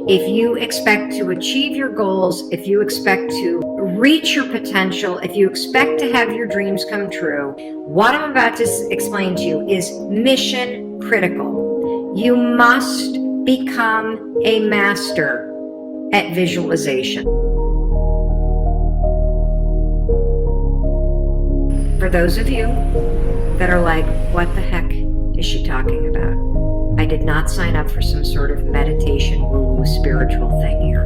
If you expect to achieve your goals, if you expect to reach your potential, if you expect to have your dreams come true, what I'm about to explain to you is mission critical. You must become a master at visualization. For those of you that are like, what the heck is she talking about? I did not sign up for some sort of meditation, woo-woo, spiritual thing here.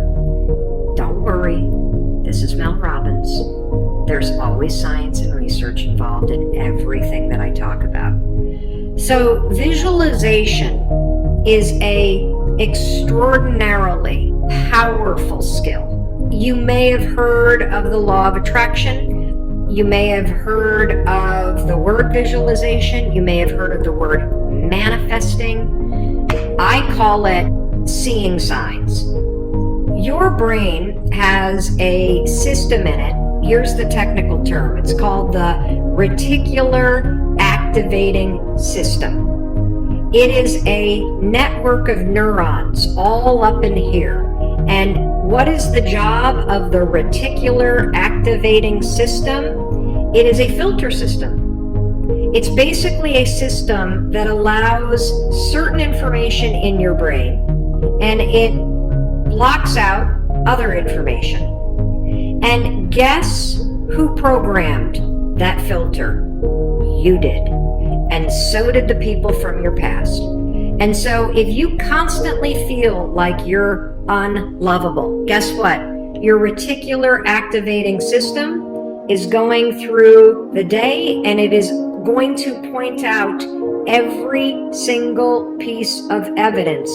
Don't worry, this is Mel Robbins. There's always science and research involved in everything that I talk about. So visualization is an extraordinarily powerful skill. You may have heard of the law of attraction. You may have heard of the word visualization. You may have heard of the word manifesting. I call it seeing signs. Your brain has a system in it. Here's the technical term. It's called the reticular activating system. It is a network of neurons all up in here. And what is the job of the reticular activating system? It is a filter system. It's basically a system that allows certain information in your brain and it blocks out other information. And guess who programmed that filter? You did. And so did the people from your past. And so if you constantly feel like you're unlovable, guess what? Your reticular activating system is going through the day and it is going to point out every single piece of evidence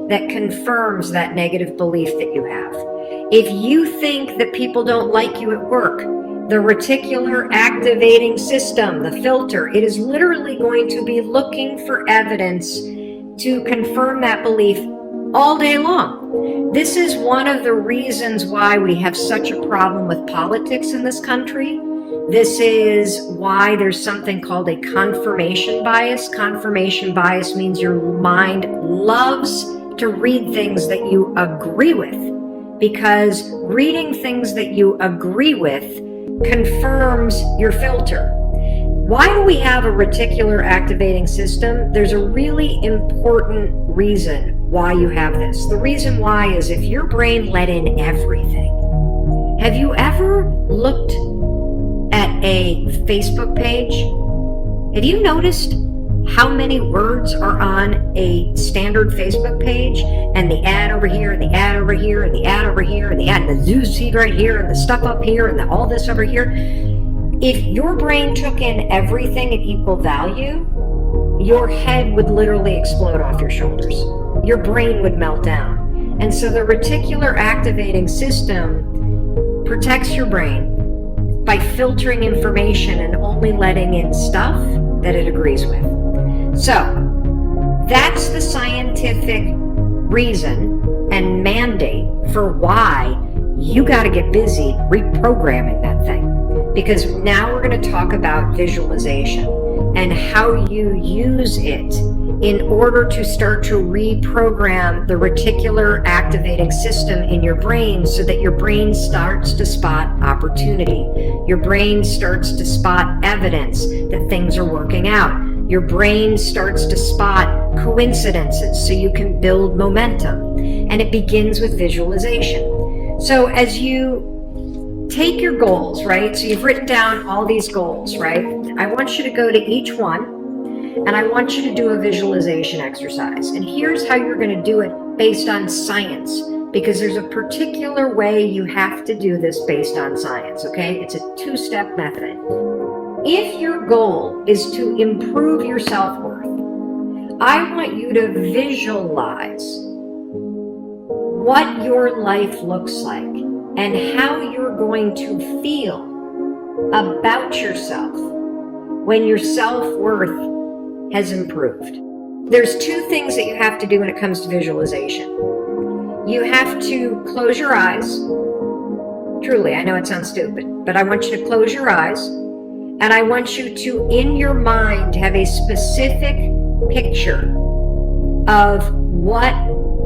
that confirms that negative belief that you have. If you think that people don't like you at work, the reticular activating system, the filter, it is literally going to be looking for evidence to confirm that belief all day long. This is one of the reasons why we have such a problem with politics in this country. This is why there's something called a confirmation bias. Confirmation bias means your mind loves to read things that you agree with, because reading things that you agree with confirms your filter. Why do we have a reticular activating system? There's a really important reason why you have this. The reason why is if your brain let in everything. Have you ever looked at a Facebook page? Have you noticed how many words are on a standard Facebook page? And the ad over here, and the ad over here, and the ad over here, and the ad, and the news feed right here, and the stuff up here, and all this over here. If your brain took in everything at equal value, your head would literally explode off your shoulders. Your brain would melt down. And so the reticular activating system protects your brain by filtering information and only letting in stuff that it agrees with. So that's the scientific reason and mandate for why you got to get busy reprogramming that thing. Because now we're going to talk about visualization and how you use it in order to start to reprogram the reticular activating system in your brain so that your brain starts to spot opportunity. Your brain starts to spot evidence that things are working out. Your brain starts to spot coincidences so you can build momentum. And it begins with visualization. So as you take your goals, right? So you've written down all these goals, right? I want you to go to each one and I want you to do a visualization exercise. And here's how you're going to do it based on science, because there's a particular way you have to do this based on science, okay? It's a two-step method. If your goal is to improve your self-worth, I want you to visualize what your life looks like and how you're going to feel about yourself when your self-worth has improved. There's two things that you have to do when it comes to visualization. You have to close your eyes. Truly, I know it sounds stupid, but I want you to close your eyes, and I want you to, in your mind, have a specific picture of what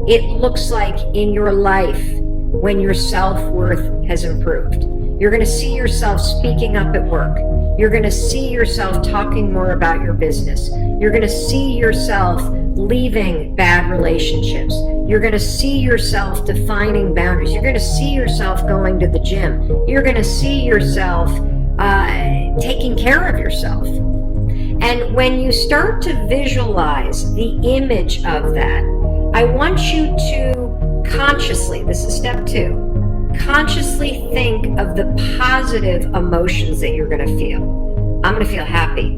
it looks like in your life when your self-worth has improved. You're going to see yourself speaking up at work. You're going to see yourself talking more about your business. You're going to see yourself leaving bad relationships. You're going to see yourself defining boundaries. You're going to see yourself going to the gym. You're going to see yourself taking care of yourself. And when you start to visualize the image of that, I want you to consciously, this is step 2, consciously think of the positive emotions that you're going to feel. I'm going to feel happy.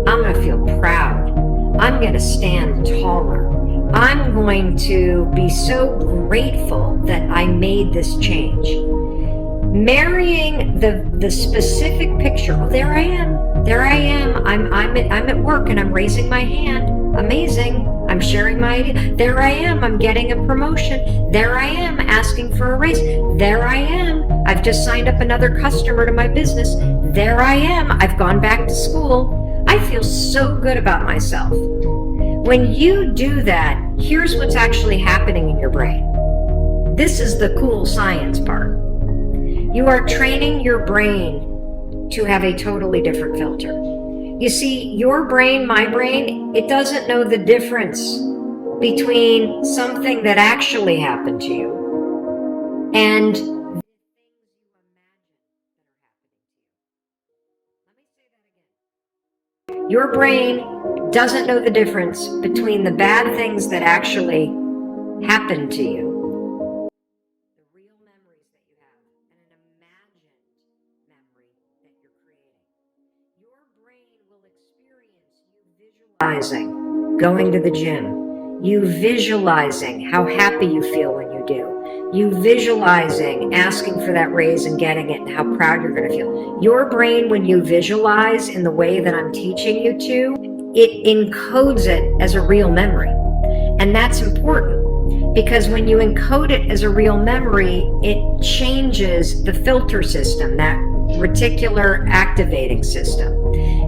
I'm going to feel proud. I'm going to stand taller. I'm going to be so grateful that I made this change. Marrying the specific picture. Oh, there I am. There I am. I'm at work and I'm raising my hand. Amazing. I'm sharing my idea. There I am. I'm getting a promotion. There I am asking for a raise. There I am. I've just signed up another customer to my business. There I am. I've gone back to school. I feel so good about myself. When you do that, here's what's actually happening in your brain. This is the cool science part. You are training your brain to have a totally different filter. You see, your brain, my brain, it doesn't know the difference between something that actually happened to you and the things you imagine that are happening to you. Let me say that again. Your brain doesn't know the difference between the bad things that actually happened to you, the real memories that you have, and an imagined memory that you're creating. Your brain will experience you visualizing going to the gym, you visualizing how happy you feel when you do, you visualizing asking for that raise and getting it and how proud you're going to feel. Your brain, when you visualize in the way that I'm teaching you to, it encodes it as a real memory. And that's important because when you encode it as a real memory, it changes the filter system, that reticular activating system.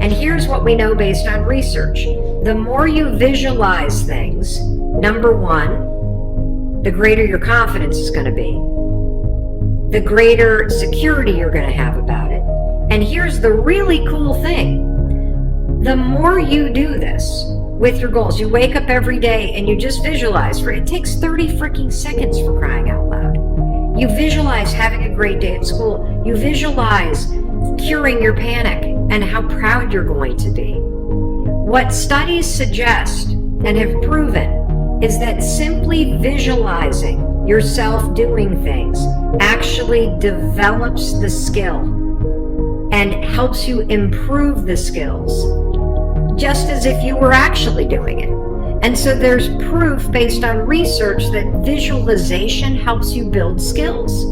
And here's what we know based on research. The more you visualize things, number one, the greater your confidence is going to be, the greater security you're going to have about it. And here's the really cool thing. The more you do this with your goals, you wake up every day and you just visualize. It takes 30 freaking seconds, for crying out loud. You visualize having a great day at school. You visualize curing your panic and how proud you're going to be. What studies suggest and have proven is that simply visualizing yourself doing things actually develops the skill and helps you improve the skills, just as if you were actually doing it. And so there's proof based on research that visualization helps you build skills.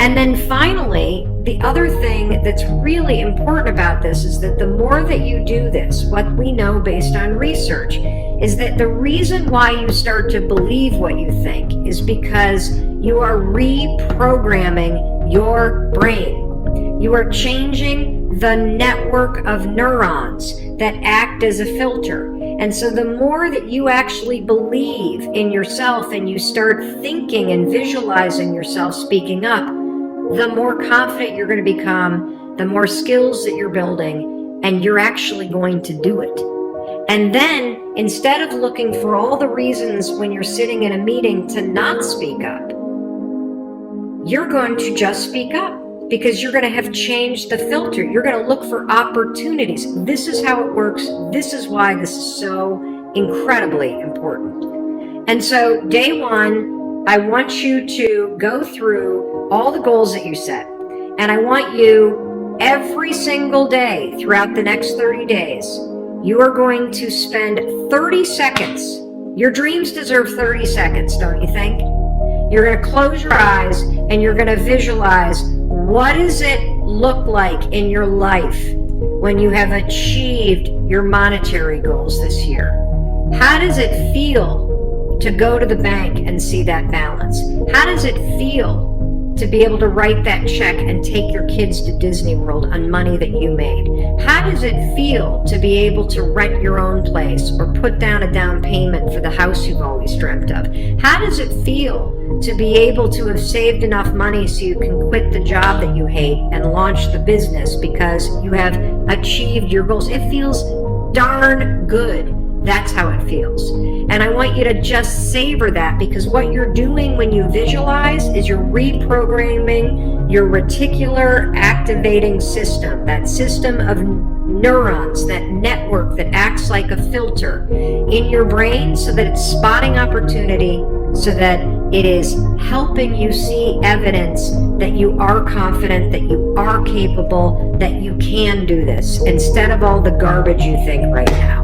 And then finally, the other thing that's really important about this is that the more that you do this, what we know based on research is that the reason why you start to believe what you think is because you are reprogramming your brain. You are changing the network of neurons that act as a filter. And so the more that you actually believe in yourself and you start thinking and visualizing yourself speaking up, the more confident you're going to become, the more skills that you're building, and you're actually going to do it. And then instead of looking for all the reasons when you're sitting in a meeting to not speak up, you're going to just speak up. Because you're going to have changed the filter. You're going to look for opportunities. This is how it works. This is why this is so incredibly important. And so day one, I want you to go through all the goals that you set. And I want you every single day throughout the next 30 days, you are going to spend 30 seconds. Your dreams deserve 30 seconds, don't you think? You're going to close your eyes and you're going to visualize, what does it look like in your life when you have achieved your monetary goals this year? How does it feel to go to the bank and see that balance? How does it feel to be able to write that check and take your kids to Disney World on money that you made? How does it feel to be able to rent your own place or put down a down payment for the house you've always dreamt of? How does it feel to be able to have saved enough money so you can quit the job that you hate and launch the business because you have achieved your goals? It feels darn good. That's how it feels. And I want you to just savor that, because what you're doing when you visualize is you're reprogramming your reticular activating system, that system of neurons, that network that acts like a filter in your brain so that it's spotting opportunity, so that it is helping you see evidence that you are confident, that you are capable, that you can do this, instead of all the garbage you think right now.